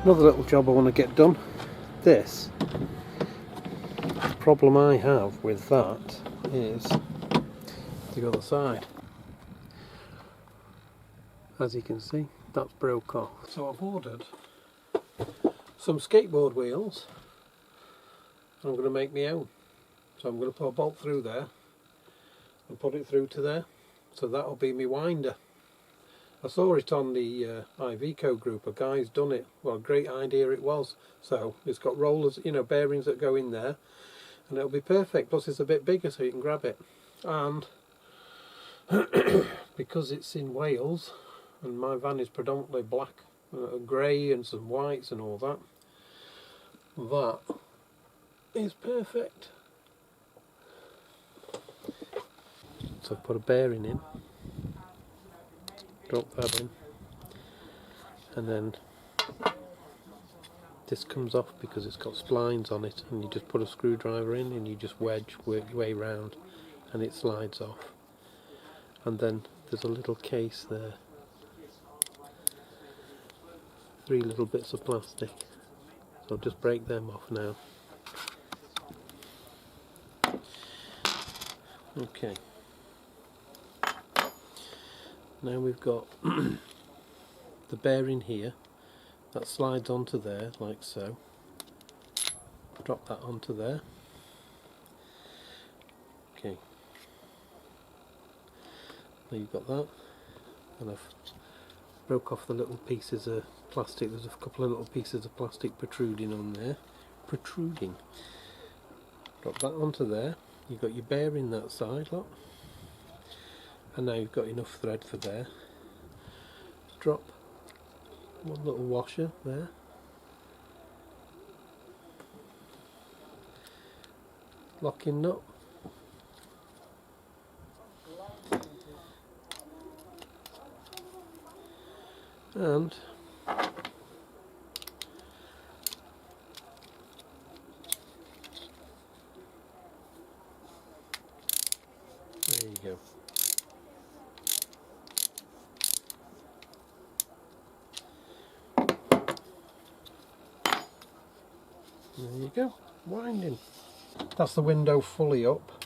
Another little job I want to get done. This, the problem I have with that is the other side. As you can see, that's broke off. So I've ordered some skateboard wheels. I'm going to make my own. So I'm going to put a bolt through there and put it through to there. So that'll be my winder. I saw it on the Iveco group, a guy's done it. What a great idea it was. So it's got rollers, you know, bearings that go in there, and it'll be perfect. Plus it's a bit bigger so you can grab it. And because it's in Wales, and my van is predominantly black, grey and some whites and all that, that is perfect. So I've put a bearing in, drop that in, and then this comes off because it's got splines on it, and you just put a screwdriver in and you just work your way round and it slides off. And then there's a little case there, 3 little bits of plastic, so I'll just break them off now. Okay, now we've got the bearing here that slides onto there like so. Drop that onto there. Okay, now you've got that, and I've broke off the little pieces of plastic. There's a couple of little pieces of plastic protruding on there. Drop that onto there. You've got your bearing that side, look. And now you've got enough thread for there. Drop one little washer there. Locking nut. And there you go. There you go, winding. That's the window fully up.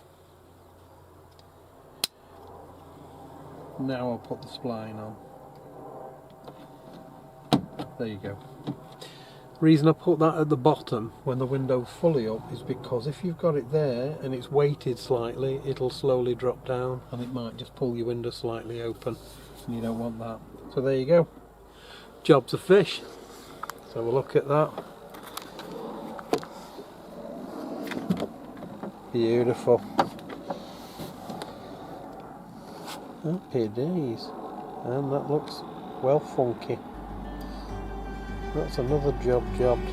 Now I'll put the spline on. There you go. The reason I put that at the bottom when the window's fully up is because if you've got it there and it's weighted slightly, it'll slowly drop down and it might just pull your window slightly open, and you don't want that. So there you go. Job's a fish. So we'll look at that. Beautiful. Happy days. And that looks well funky. That's another job jobbed.